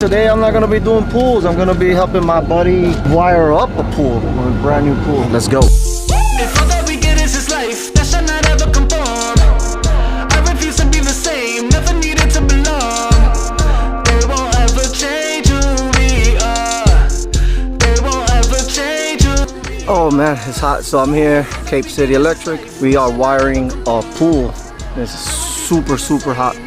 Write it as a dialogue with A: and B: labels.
A: Today I'm not gonna be doing pools. I'm gonna be helping my buddy wire up a pool, a brand new pool. Let's go.
B: If all that we get is this life, that shall not ever conform. I refuse to be the same, never needed to belong. They won't ever change who we are. They won't ever change who.
A: Oh man, it's hot. So I'm here, Cape City Electric. We are wiring a pool. It's super hot.